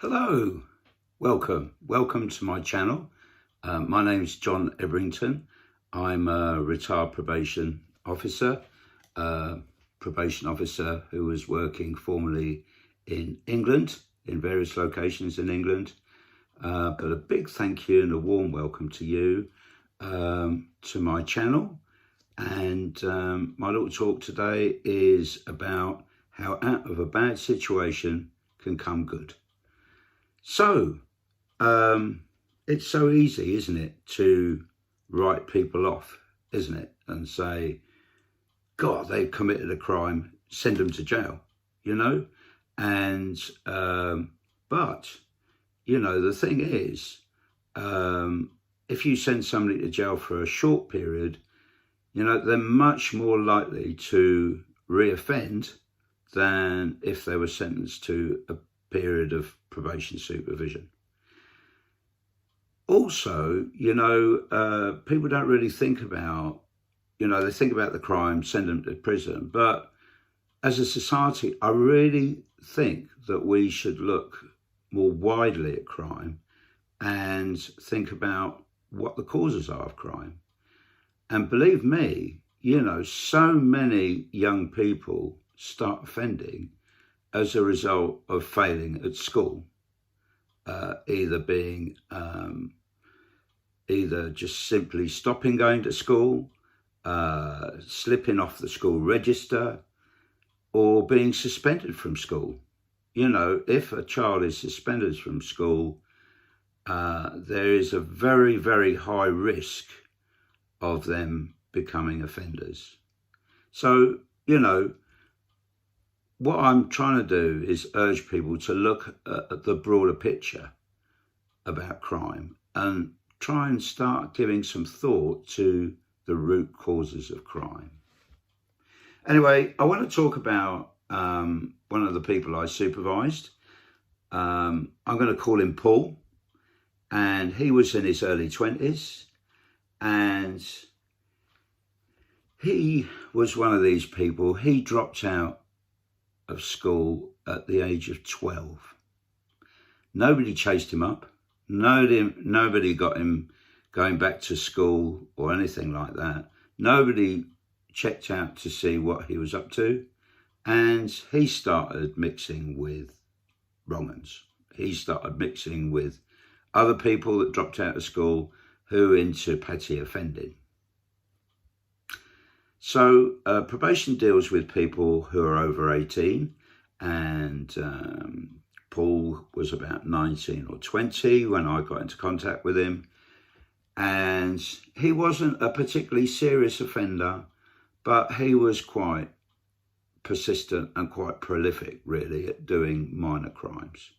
Hello, welcome to my channel. My name's John Ebrington. I'm a retired probation officer who was working formerly in England, in various locations in England. But a big thank you and a warm welcome to you, to my channel. And my little talk today is about how out of a bad situation can come good. So, it's so easy, isn't it, to write people off, isn't it? And say, God, they've committed a crime, send them to jail, you know? And, but, you know, the thing is, if you send somebody to jail for a short period, you know, they're much more likely to reoffend than if they were sentenced to a period of probation supervision. Also, you know, people don't really think about, you know, they think about the crime, send them to prison. But as a society, I really think that we should look more widely at crime and think about what the causes are of crime. And believe me, you know, so many young people start offending as a result of failing at school, either just simply stopping going to school, slipping off the school register, or being suspended from school. You know, if a child is suspended from school, there is a very, very high risk of them becoming offenders. So, you know, what I'm trying to do is urge people to look at the broader picture about crime and try and start giving some thought to the root causes of crime. Anyway, I want to talk about one of the people I supervised. I'm going to call him Paul, and he was in his early 20s, and he was one of these people. He dropped out of school at the age of 12. Nobody chased him up. Nobody got him going back to school or anything like that. Nobody checked out to see what he was up to. And he started mixing with wrong-uns. He started mixing with other people that dropped out of school who were into petty offending. So probation deals with people who are over 18, and Paul was about 19 or 20 when I got into contact with him. And he wasn't a particularly serious offender, but he was quite persistent and quite prolific, really, at doing minor crimes.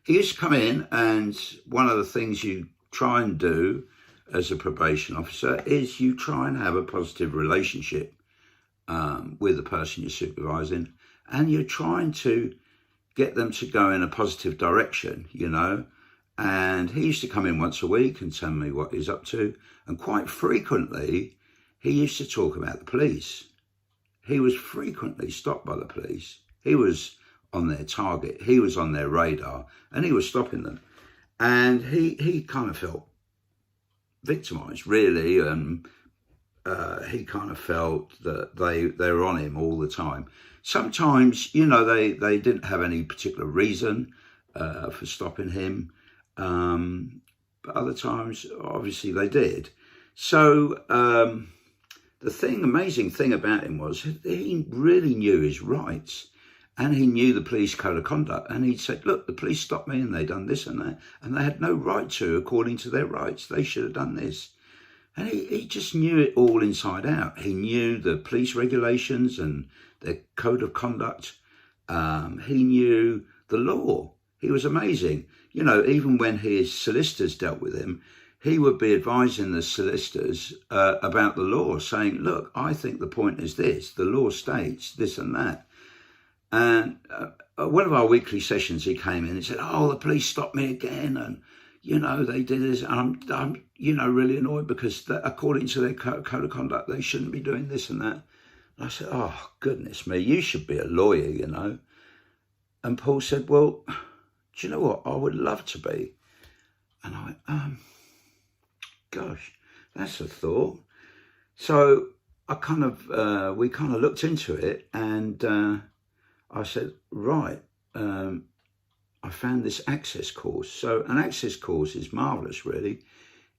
He used to come in, and one of the things you try and do as a probation officer is you try and have a positive relationship with the person you're supervising, and you're trying to get them to go in a positive direction, you know. And he used to come in once a week and tell me what he's up to, and quite frequently he used to talk about the police. He was frequently stopped by the police. He was on their target, he was on their radar, and he was stopping them. And he kind of felt victimised, really, and he kind of felt that they were on him all the time. Sometimes, you know, they didn't have any particular reason for stopping him, but other times, obviously, they did. So the amazing thing about him was he really knew his rights. And he knew the police code of conduct, and he'd said, look, the police stopped me and they done this and that, and they had no right to, according to their rights. They should have done this. And he just knew it all inside out. He knew the police regulations and their code of conduct. He knew the law. He was amazing. You know, even when his solicitors dealt with him, he would be advising the solicitors about the law, saying, look, I think the point is this, the law states this and that. And one of our weekly sessions, he came in and said, oh, the police stopped me again. And, you know, they did this. And I'm you know, really annoyed because according to their code of conduct, they shouldn't be doing this and that. And I said, oh, goodness me, you should be a lawyer, you know. And Paul said, well, do you know what? I would love to be. And I went, gosh, that's a thought. So we kind of looked into it, and I said, right, I found this access course. So an access course is marvellous, really.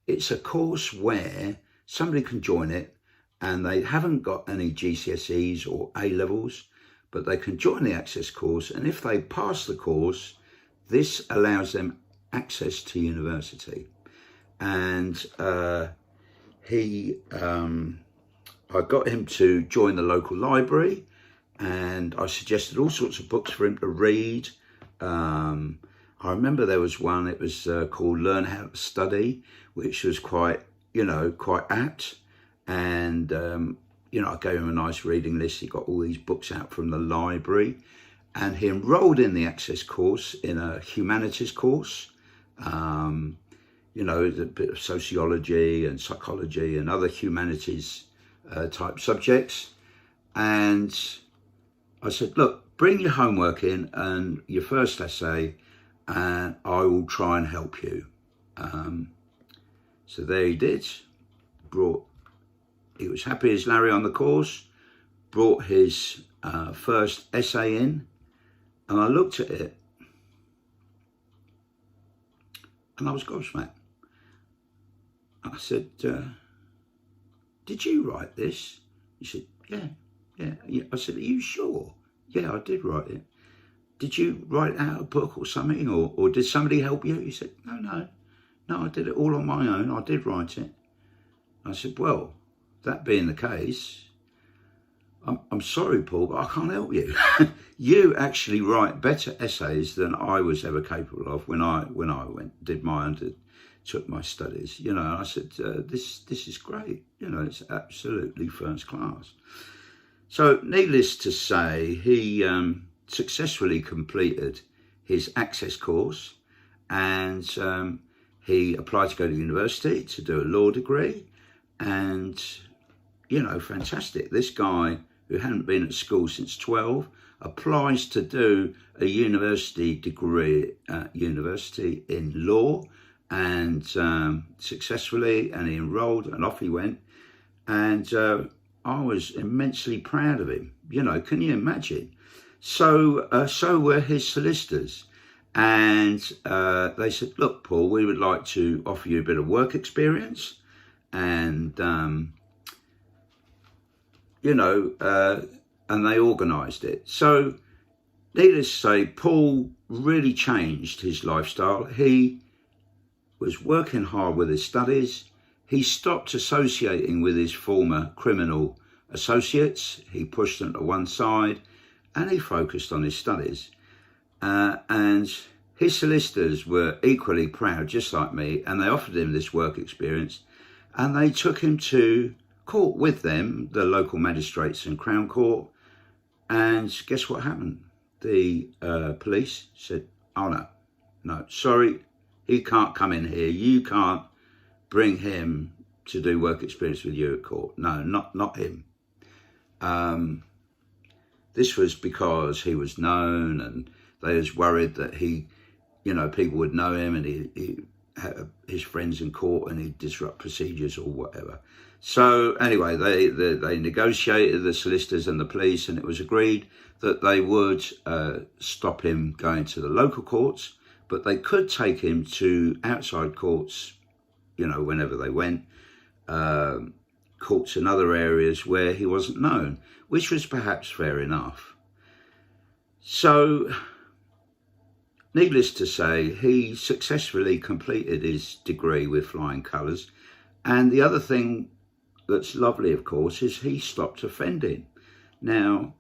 It's a course where somebody can join it and they haven't got any GCSEs or A-levels, but they can join the access course, and if they pass the course, this allows them access to university. And I got him to join the local library, and I suggested all sorts of books for him to read. I remember there was one, it was called Learn How to Study, which was quite apt. And, I gave him a nice reading list. He got all these books out from the library, and he enrolled in the access course in a humanities course. There's a bit of sociology and psychology and other humanities type subjects. And I said, look, bring your homework in and your first essay, and I will try and help you. So there he did. He was happy as Larry on the course, brought his first essay in, and I looked at it and I was gobsmacked. I said, did you write this? He said, yeah. I said, are you sure? Yeah, I did write it. Did you write out a book or something, or did somebody help you? He said, no, I did it all on my own. I did write it. I said, well, that being the case, I'm sorry, Paul, but I can't help you. You actually write better essays than I was ever capable of when I took my studies. I said, this is great. It's absolutely first class. So needless to say, he successfully completed his access course, and he applied to go to university to do a law degree. And, fantastic. This guy who hadn't been at school since 12 applies to do a university degree at university in law, and successfully, and he enrolled and off he went. And I was immensely proud of him. Can you imagine? So were his solicitors. And they said, look, Paul, we would like to offer you a bit of work experience. And, and they organised it. So needless to say, Paul really changed his lifestyle. He was working hard with his studies. He stopped associating with his former criminal associates. He pushed them to one side, and he focused on his studies. And his solicitors were equally proud, just like me, and they offered him this work experience. And they took him to court with them, the local magistrates and Crown Court. And guess what happened? The police said, oh, no, sorry, he can't come in here. You can't bring him to do work experience with you at court. No, not him. This was because he was known, and they was worried that he, people would know him, and he had his friends in court and he'd disrupt procedures or whatever. So anyway, they negotiated, the solicitors and the police, and it was agreed that they would stop him going to the local courts, but they could take him to outside courts, whenever they went, courts in other areas where he wasn't known, which was perhaps fair enough. So needless to say, he successfully completed his degree with flying colours. And the other thing that's lovely, of course, is he stopped offending. Now,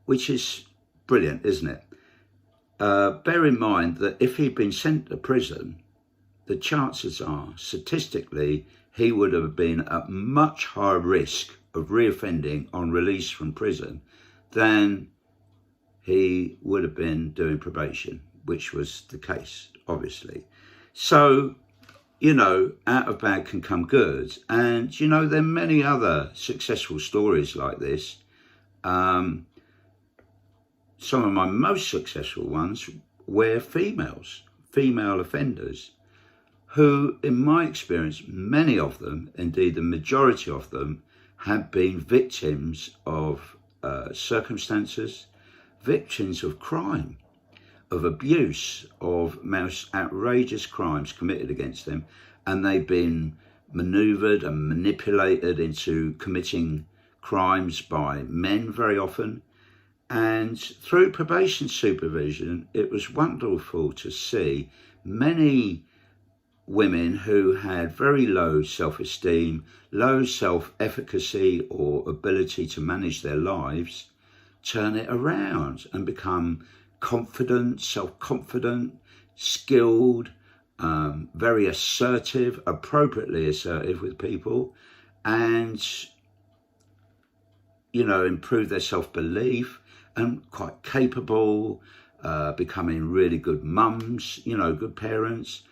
which is brilliant, isn't it? Bear in mind that if he'd been sent to prison, the chances are, statistically, he would have been at much higher risk of reoffending on release from prison than he would have been doing probation, which was the case, obviously. So, out of bad can come good. And, there are many other successful stories like this. some of my most successful ones were female offenders, who, in my experience, many of them, indeed the majority of them, have been victims of circumstances, victims of crime, of abuse, of most outrageous crimes committed against them, and they've been manoeuvred and manipulated into committing crimes by men very often. And through probation supervision, it was wonderful to see many women who had very low self-esteem, low self-efficacy or ability to manage their lives, turn it around and become confident, self-confident, skilled, very assertive, appropriately assertive with people, and, you know, improve their self-belief, and quite capable, becoming really good mums, you know, good parents,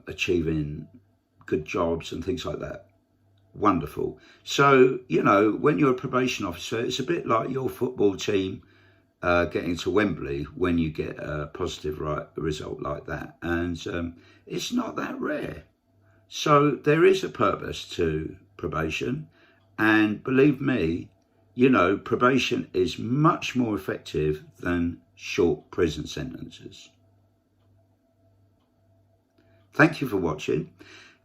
achieving good jobs and things like that. Wonderful. So, you know, when you're a probation officer, it's a bit like your football team getting to Wembley when you get a positive result like that. And it's not that rare. So there is a purpose to probation. And believe me, you know, probation is much more effective than short prison sentences. Thank you for watching,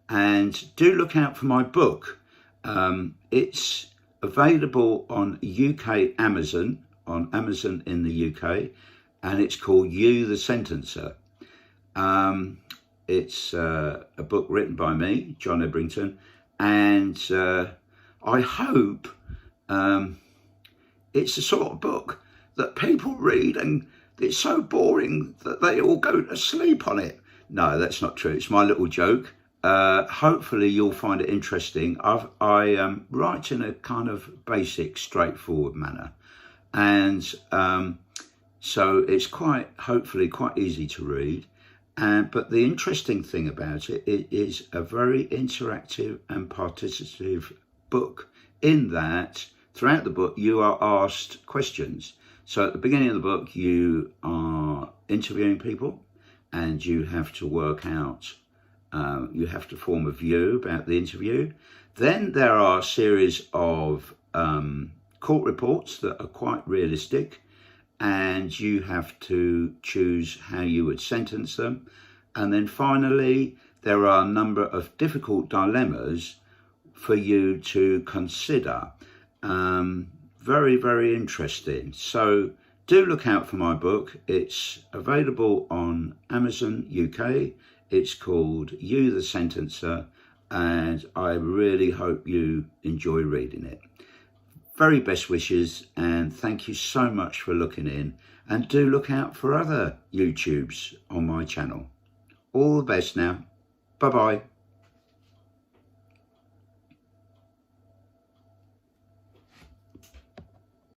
and do look out for my book. It's available on UK Amazon, on Amazon in the UK, and it's called You the Sentencer. It's a book written by me, John Ebrington, and I hope it's the sort of book that people read and it's so boring that they all go to sleep on it. No, that's not true. It's my little joke. Hopefully you'll find it interesting. I write in a kind of basic, straightforward manner. And so it's hopefully quite easy to read. But the interesting thing about it is a very interactive and participative book, in that throughout the book you are asked questions. So at the beginning of the book you are interviewing people, and you have to work out, you have to form a view about the interview. Then there are a series of court reports that are quite realistic, and you have to choose how you would sentence them. And then finally, there are a number of difficult dilemmas for you to consider. Very, very interesting. So do look out for my book. It's available on Amazon UK. It's called You the Sentencer, and I really hope you enjoy reading it. Very best wishes, and thank you so much for looking in, and do look out for other YouTubes on my channel. All the best now. Bye-bye.